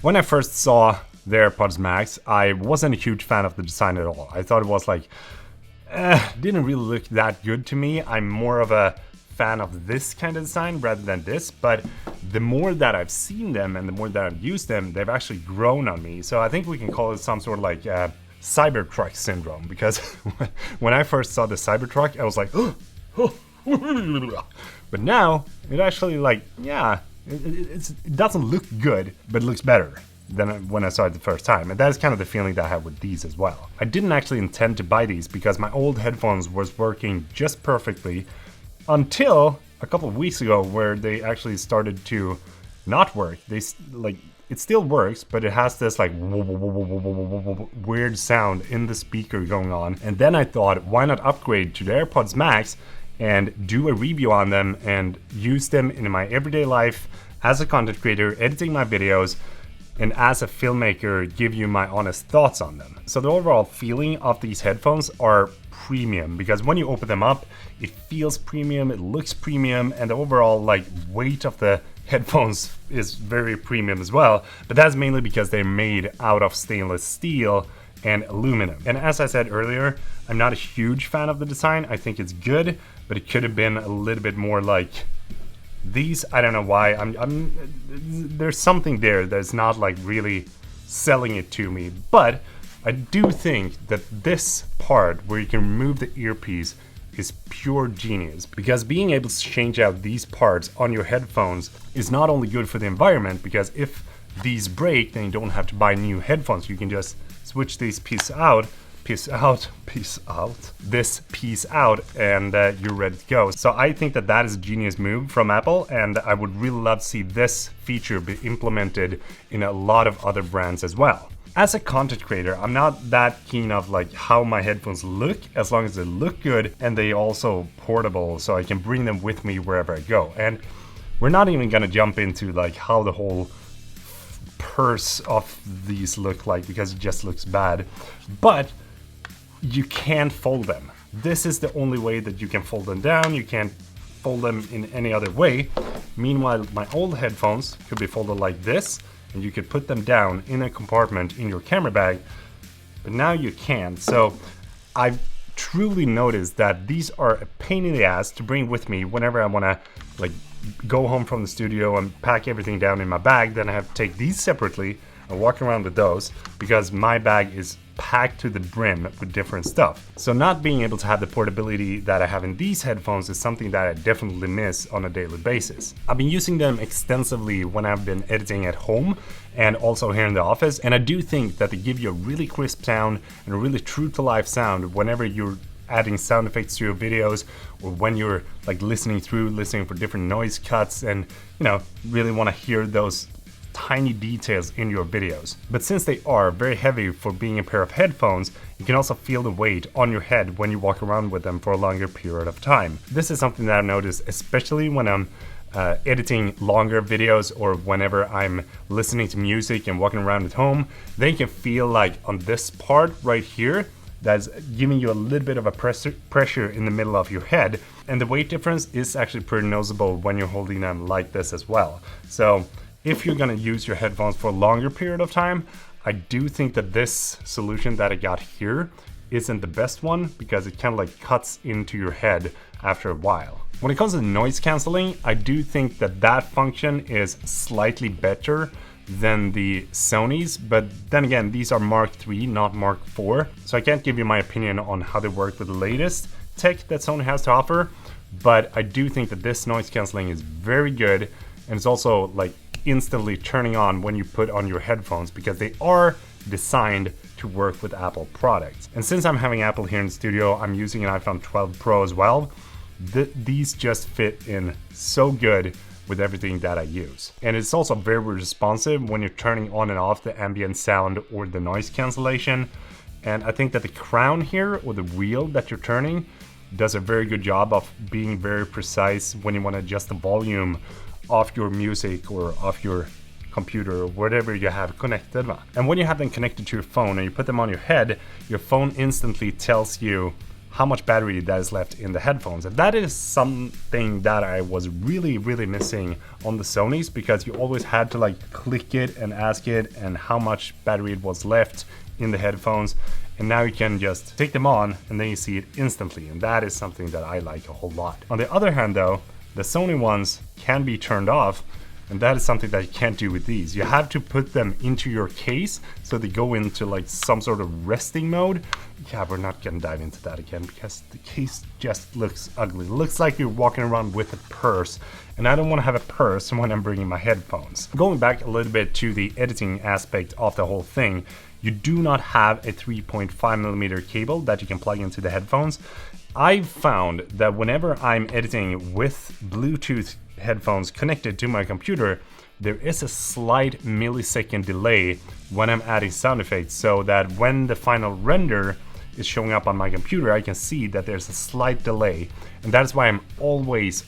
When I first saw the AirPods Max, I wasn't a huge fan of the design at all. I thought it was like, didn't really look that good to me. I'm more of a fan of this kind of design rather than this, but the more that I've seen them and the more that I've used them, they've actually grown on me. So I think we can call it some sort of like Cybertruck syndrome, because when I first saw the Cybertruck, I was like, but now it actually like, yeah, it doesn't look good, but it looks better than when I saw it the first time. And that is kind of the feeling that I have with these as well. I didn't actually intend to buy these because my old headphones was working just perfectly until a couple of weeks ago, where they actually started to not work. They like, it still works, but it has this like weird sound in the speaker going on. And then I thought, why not upgrade to the AirPods Max and do a review on them and use them in my everyday life as a content creator, editing my videos, and as a filmmaker, give you my honest thoughts on them. So the overall feeling of these headphones are premium, because when you open them up, it feels premium, it looks premium, and the overall like weight of the headphones is very premium as well. But that's mainly because they're made out of stainless steel and aluminum. And as I said earlier, I'm not a huge fan of the design. I think it's good, but it could have been a little bit more like these. I don't know why. There's something there that's not like really selling it to me. But I do think that this part where you can remove the earpiece is pure genius, because being able to change out these parts on your headphones is not only good for the environment, because if these break, then you don't have to buy new headphones. You can just switch this piece out, and you're ready to go. So I think that that is a genius move from Apple, and I would really love to see this feature be implemented in a lot of other brands as well. As a content creator, I'm not that keen of like how my headphones look, as long as they look good and they also portable, so I can bring them with me wherever I go. And we're not even gonna jump into like how the whole purse of these look like, because it just looks bad. But you can't fold them. This is the only way that you can fold them down. You can't fold them in any other way. Meanwhile, my old headphones could be folded like this, and you could put them down in a compartment in your camera bag, but now you can't. So I've truly noticed that these are a pain in the ass to bring with me whenever I wanna like go home from the studio and pack everything down in my bag. Then I have to take these separately and walk around with those, because my bag is packed to the brim with different stuff. So not being able to have the portability that I have in these headphones is something that I definitely miss on a daily basis. I've been using them extensively when I've been editing at home and also here in the office, and I do think that they give you a really crisp sound and a really true to life sound whenever you're adding sound effects to your videos, or when you're like listening for different noise cuts and, you know, really want to hear those tiny details in your videos. But since they are very heavy for being a pair of headphones, you can also feel the weight on your head when you walk around with them for a longer period of time. This is something that I've noticed, especially when I'm editing longer videos, or whenever I'm listening to music and walking around at home. Then you can feel like on this part right here, that's giving you a little bit of a pressure in the middle of your head. And the weight difference is actually pretty noticeable when you're holding them like this as well. So if you're gonna use your headphones for a longer period of time, I do think that this solution that I got here isn't the best one, because it kind of like cuts into your head after a while. When it comes to noise canceling, I do think that that function is slightly better than the Sony's, but then again, these are Mark III, not Mark IV, so I can't give you my opinion on how they work with the latest tech that Sony has to offer. But I do think that this noise canceling is very good, and it's also like instantly turning on when you put on your headphones because they are designed to work with Apple products. And since I'm having Apple here in the studio, I'm using an iPhone 12 Pro as well. These just fit in so good with everything that I use. And it's also very responsive when you're turning on and off the ambient sound or the noise cancellation. And I think that the crown here, or the wheel that you're turning, does a very good job of being very precise when you want to adjust the volume of your music or of your computer or whatever you have connected. And when you have them connected to your phone and you put them on your head, your phone instantly tells you how much battery that is left in the headphones. And that is something that I was really missing on the Sonys, because you always had to like click it and ask it and how much battery it was left in the headphones. And now you can just take them on and then you see it instantly. And that is something that I like a whole lot. On the other hand though, the Sony ones can be turned off. And that is something that you can't do with these. You have to put them into your case so they go into like some sort of resting mode. Yeah, we're not gonna dive into that again because the case just looks ugly. It looks like you're walking around with a purse, and I don't want to have a purse when I'm bringing my headphones. Going back a little bit to the editing aspect of the whole thing, you do not have a 3.5mm cable that you can plug into the headphones. I've found that whenever I'm editing with Bluetooth headphones connected to my computer, there is a slight millisecond delay when I'm adding sound effects, so that when the final render is showing up on my computer, I can see that there's a slight delay. And that's why I'm always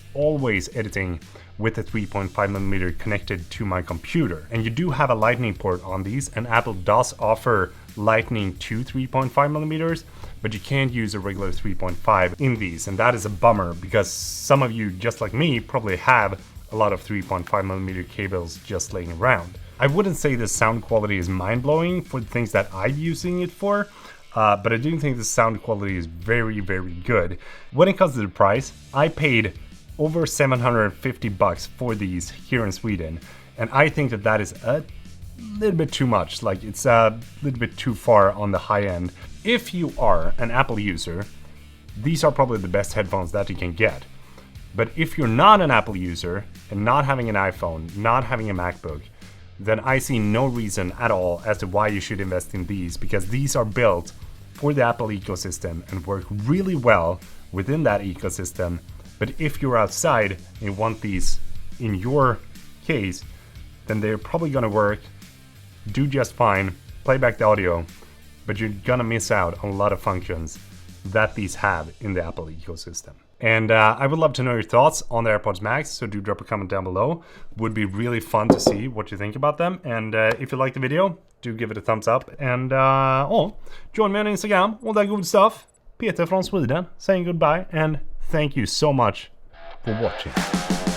editing with a 3.5mm connected to my computer. And you do have a lightning port on these, and Apple does offer lightning to 3.5mm, but you can't use a regular 3.5 in these, and that is a bummer because some of you, just like me, probably have a lot of 3.5mm cables just laying around. I wouldn't say the sound quality is mind-blowing for the things that I'm using it for, but I do think the sound quality is very good. When it comes to the price, I paid over 750 bucks for these here in Sweden, and I think that that is a little bit too much. Like, it's a little bit too far on the high end. If you are an Apple user, these are probably the best headphones that you can get. But if you're not an Apple user and not having an iPhone, not having a MacBook, then I see no reason at all as to why you should invest in these, because these are built for the Apple ecosystem and work really well within that ecosystem. But if you're outside and you want these in your case, then they're probably gonna work, do just fine, play back the audio, but you're gonna miss out on a lot of functions that these have in the Apple ecosystem. And I would love to know your thoughts on the AirPods Max, so do drop a comment down below. Would be really fun to see what you think about them. And if you liked the video, do give it a thumbs up. And join me on Instagram, all that good stuff. Peter from Sweden saying goodbye, and thank you so much for watching.